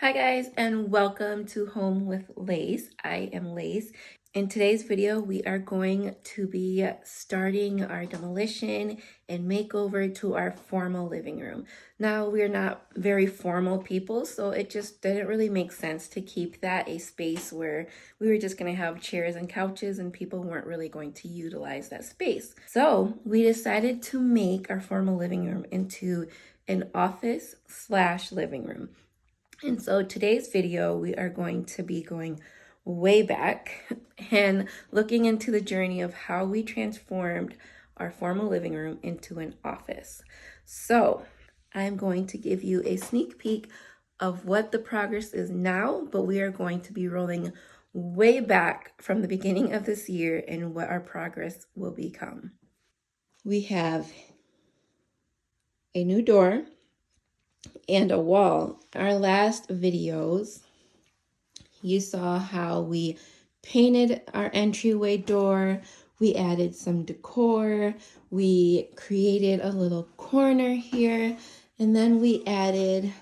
Hi guys, and welcome to Home with Lace. I am Lace. In today's video, we are going to be starting our demolition and makeover to our formal living room. Now, we're not very formal people, so it just didn't really make sense to keep that a space where we were just going to have chairs and couches and people weren't really going to utilize that space. So we decided to make our formal living room into an office / living room. And so today's video, we are going to be going way back and looking into the journey of how we transformed our formal living room into an office. So I'm going to give you a sneak peek of what the progress is now, but we are going to be rolling way back from the beginning of this year and what our progress will become. We have a new door and a wall. Our last videos, you saw how we painted our entryway door, we added some decor, we created a little corner here, and then we added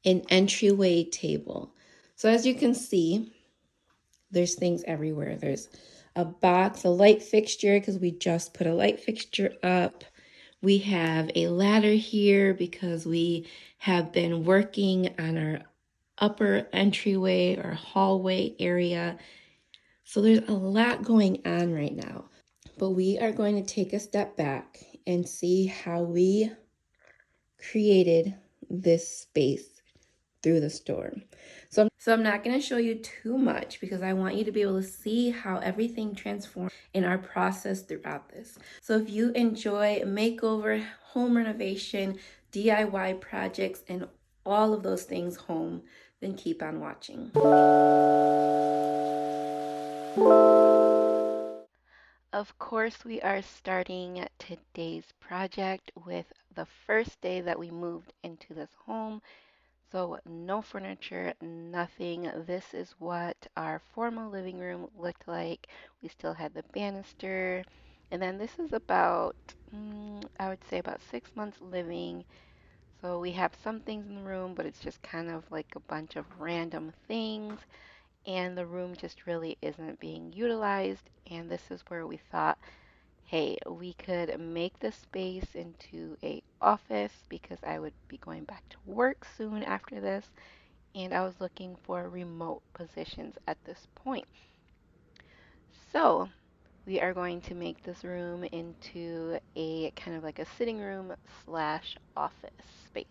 an entryway table. So as you can see, there's things everywhere. There's a box, a light fixture, because we just put a light fixture up. We have a ladder here because we have been working on our upper entryway or hallway area. So there's a lot going on right now, but we are going to take a step back and see how we created this space through the storm. So I'm not going to show you too much because I want you to be able to see how everything transformed in our process throughout this. So if you enjoy makeover, home renovation, DIY projects, and all of those things home, then keep on watching. Of course, we are starting today's project with the first day that we moved into this home. So no furniture, nothing. This is what our formal living room looked like. We still had the banister. And then this is about, I would say about 6 months living. So we have some things in the room, but it's just kind of like a bunch of random things. And the room just really isn't being utilized. And this is where we thought, hey, we could make this space into a office because I would be going back to work soon after this, and I was looking for remote positions at this point. So we are going to make this room into a kind of like a sitting room / office space.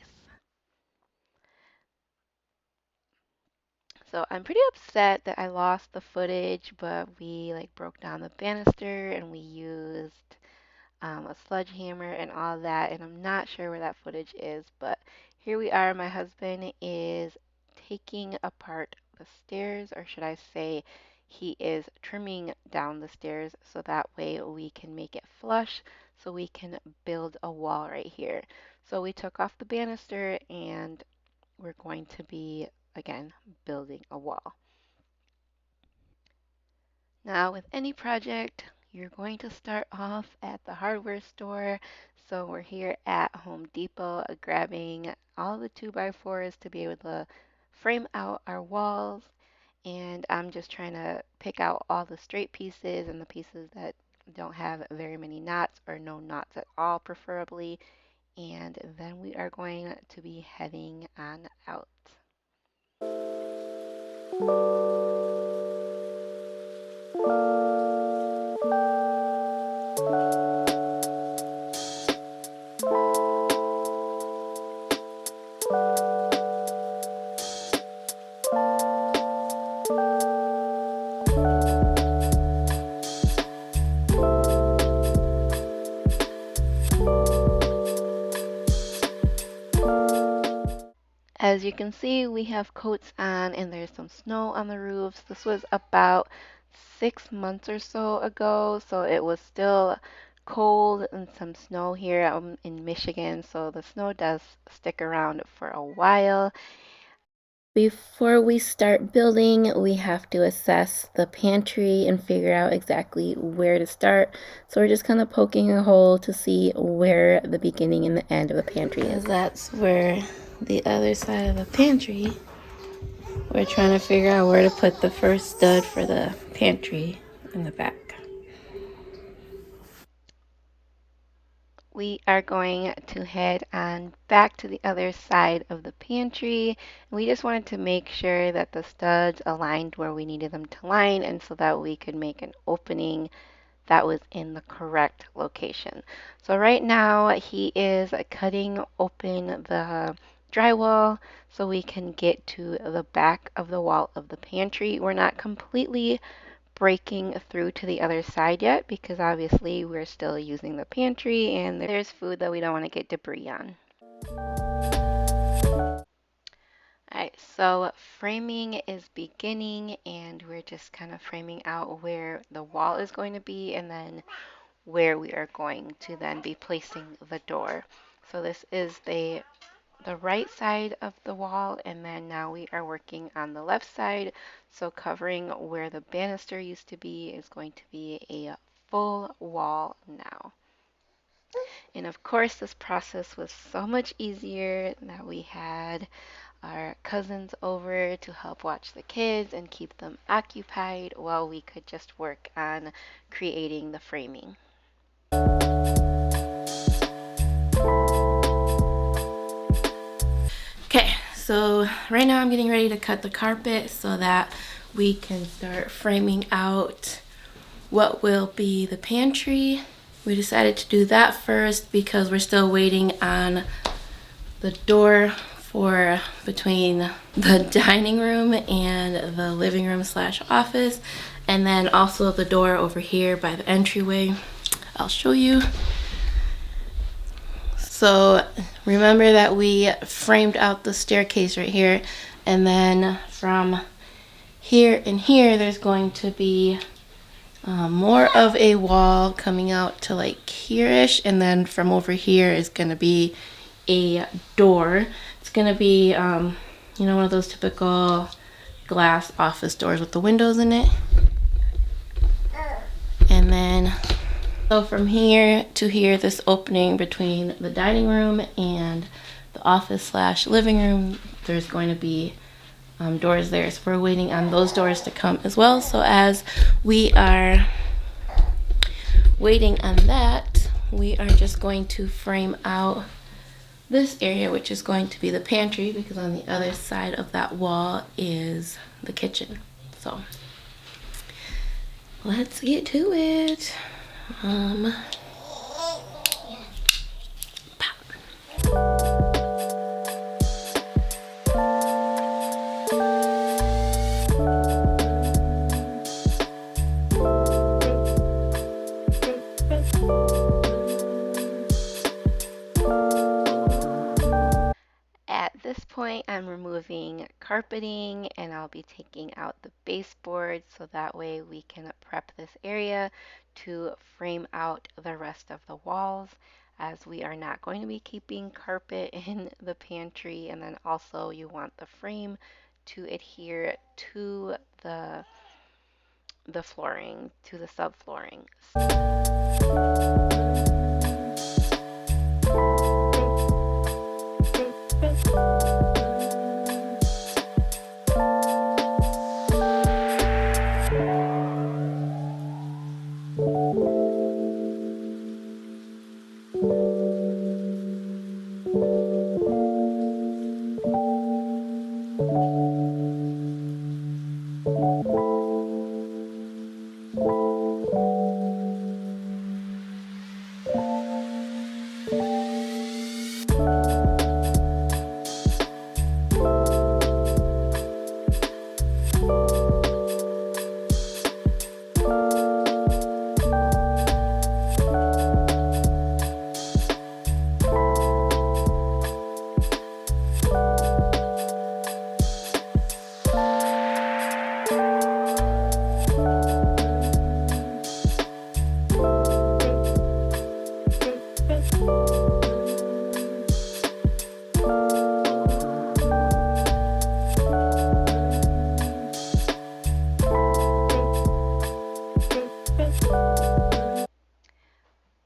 So I'm pretty upset that I lost the footage, but we like broke down the banister and we used a sledgehammer and all that, and I'm not sure where that footage is, but here we are. My husband is taking apart the stairs, or should I say he is trimming down the stairs so that way we can make it flush so we can build a wall right here. So we took off the banister and we're going to be again building a wall. Now, with any project, you're going to start off at the hardware store. So we're here at Home Depot grabbing all the 2x4s to be able to frame out our walls. And I'm just trying to pick out all the straight pieces and the pieces that don't have very many knots or no knots at all, preferably. And then we are going to be heading on out. As you can see, we have coats on and there's some snow on the roofs. This was about 6 months or so ago, so it was still cold and some snow here in Michigan, so the snow does stick around for a while. Before we start building, we have to assess the pantry and figure out exactly where to start. So we're just kind of poking a hole to see where the beginning and the end of the pantry is. That's where the other side of the pantry, we're trying to figure out where to put the first stud for the pantry in the back. We are going to head on back to the other side of the pantry. We just wanted to make sure that the studs aligned where we needed them to line, and so that we could make an opening that was in the correct location. So right now he is cutting open the drywall so we can get to the back of the wall of the pantry. We're not completely breaking through to the other side yet because obviously we're still using the pantry and there's food that we don't want to get debris on. Alright, so framing is beginning and we're just kind of framing out where the wall is going to be and then where we are going to then be placing the door. So this is the right side of the wall, and then now we are working on the left side. So covering where the banister used to be is going to be a full wall now. And of course, this process was so much easier that we had our cousins over to help watch the kids and keep them occupied while we could just work on creating the framing. Okay, so right now I'm getting ready to cut the carpet so that we can start framing out what will be the pantry. We decided to do that first because we're still waiting on the door for between the dining room and the living room slash office, and then also the door over here by the entryway. I'll show you. So remember that we framed out the staircase right here, and then from here and here there's going to be more of a wall coming out to like here-ish, and then from over here is going to be a door. It's going to be you know, one of those typical glass office doors with the windows in it. And then so from here to here, this opening between the dining room and the office slash living room, there's going to be doors there. So we're waiting on those doors to come as well. So as we are waiting on that, we are just going to frame out this area, which is going to be the pantry, because on the other side of that wall is the kitchen. So let's get to it. At this point, I'm removing carpeting and I'll be taking out the baseboards so that way we can prep this area to frame out the rest of the walls, as we are not going to be keeping carpet in the pantry, and then also you want the frame to adhere to the flooring, to the subflooring.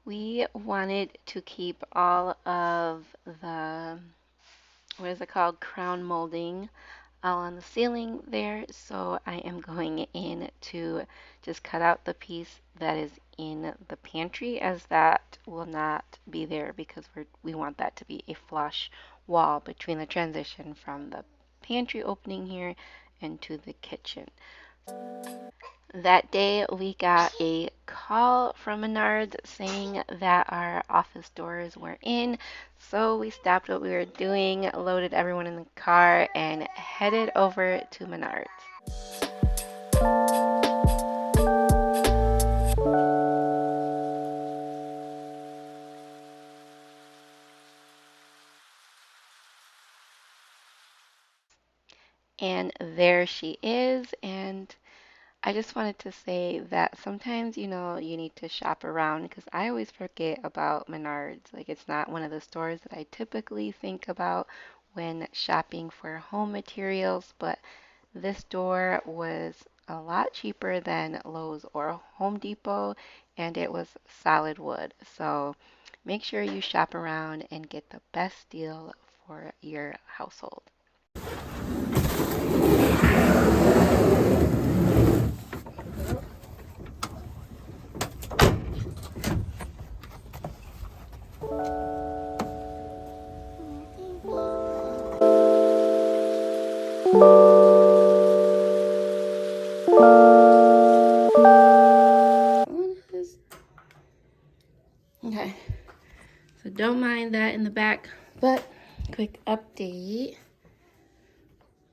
We wanted to keep all of the what is it called, crown molding all on the ceiling there. So I am going in to just cut out the piece that is in the pantry, as that will not be there because we want that to be a flush wall between the transition from the pantry opening here into the kitchen. That day we got a call from Menards saying that our office doors were in, so we stopped what we were doing, loaded everyone in the car, and headed over to Menards. And there she is, and I just wanted to say that sometimes, you need to shop around because I always forget about Menards. Like, it's not one of the stores that I typically think about when shopping for home materials, but this store was a lot cheaper than Lowe's or Home Depot, and it was solid wood. So make sure you shop around and get the best deal for your household. Okay, so don't mind that in the back, but quick update.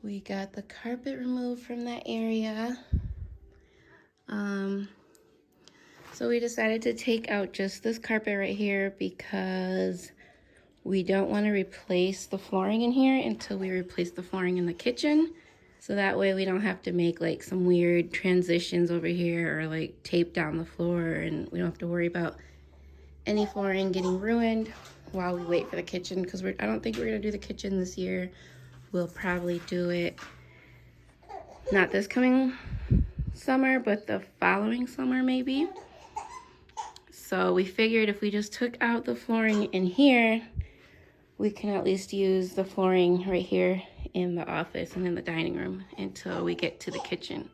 We got the carpet removed from that area. So we decided to take out just this carpet right here because we don't want to replace the flooring in here until we replace the flooring in the kitchen. So that way we don't have to make like some weird transitions over here or like tape down the floor, and we don't have to worry about any flooring getting ruined while we wait for the kitchen, because I don't think we're gonna do the kitchen this year. We'll probably do it not this coming summer, but the following summer maybe. So we figured if we just took out the flooring in here, we can at least use the flooring right here in the office and in the dining room until we get to the kitchen.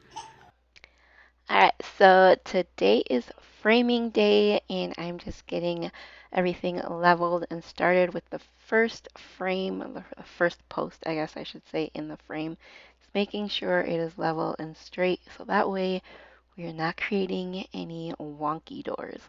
All right, so today is framing day, and I'm just getting everything leveled and started with the first frame, the first post, I guess I should say, in the frame. Just making sure it is level and straight, so that way we are not creating any wonky doors.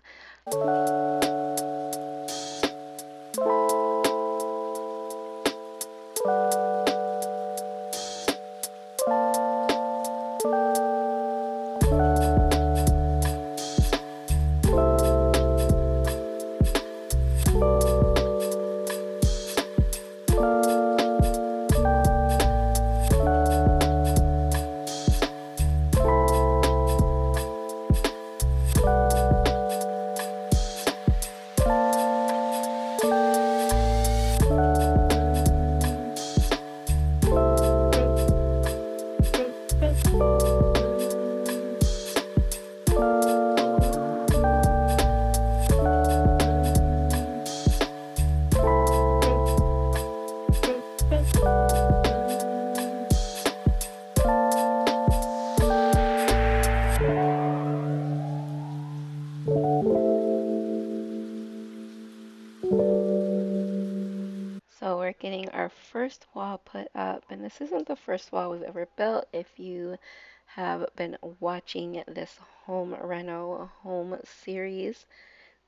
So we're getting our first wall put up, and this isn't the first wall we've ever built. If you have been watching this home reno home series,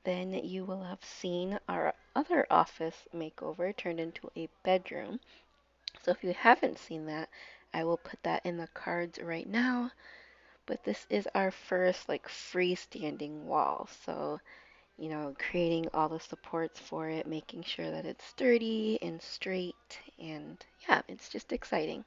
then you will have seen our other office makeover turned into a bedroom. So if you haven't seen that, I will put that in the cards right now. But this is our first like freestanding wall. So creating all the supports for it, making sure that it's sturdy and straight, and yeah, it's just exciting.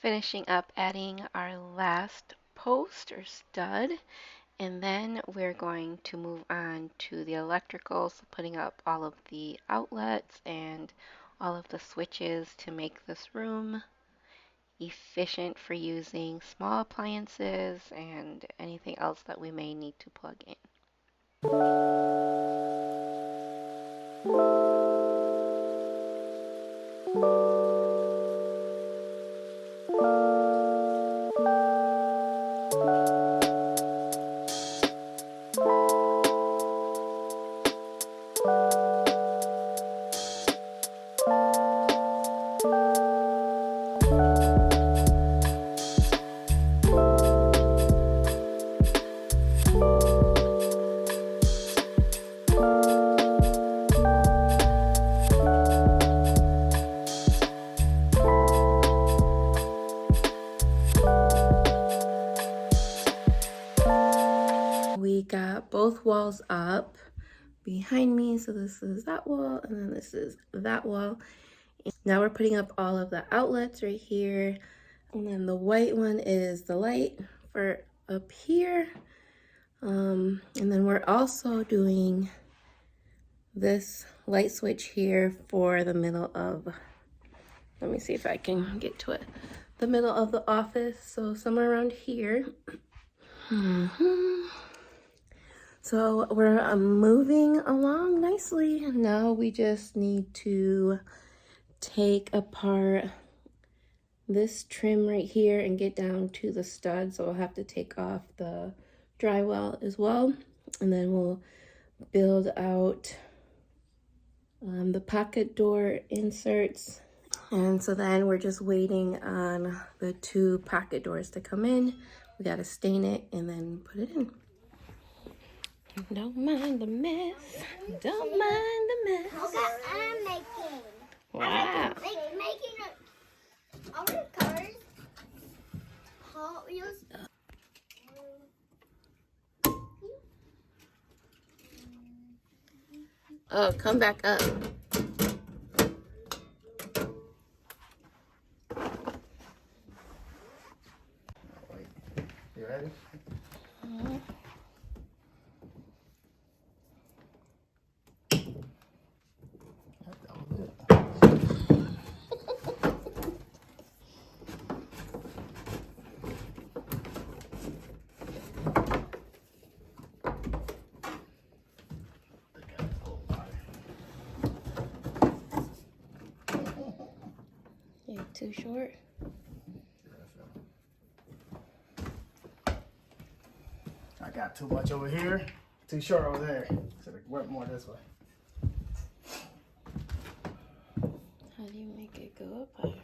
finishing up adding our last post or stud, and then we're going to move on to the electrical, so putting up all of the outlets and all of the switches to make this room efficient for using small appliances and anything else that we may need to plug in. We got both walls up behind me, so this is that wall and then this is that wall. Now we're putting up all of the outlets right here, and then the white one is the light for up here, and then we're also doing this light switch here for the middle of, let me see if I can get to it, the middle of the office, so somewhere around here. So we're moving along nicely. Now we just need to take apart this trim right here and get down to the stud. So we'll have to take off the drywall as well. And then we'll build out the pocket door inserts. And so then we're just waiting on the 2 pocket doors to come in. We gotta stain it and then put it in. Don't mind the mess. Don't mind the mess. Look what I'm making. Wow. Making all the cars. Hot Wheels. Oh, come back up. You ready? You're too short. I got too much over here, too short over there. So I work more this way. How do you make it go up higher?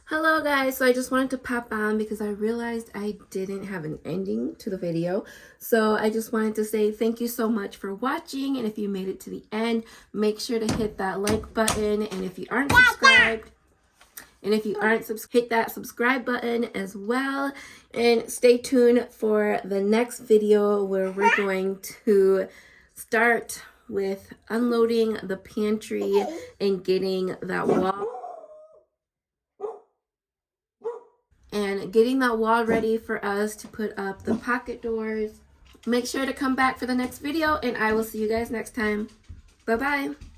Hello guys, so I just wanted to pop on because I realized I didn't have an ending to the video. So I just wanted to say thank you so much for watching, and if you made it to the end, make sure to hit that like button, and if you aren't subscribed, hit that subscribe button as well, and stay tuned for the next video where we're going to start with unloading the pantry and getting that wall ready for us to put up the pocket doors. Make sure to come back for the next video, and I will see you guys next time. Bye bye.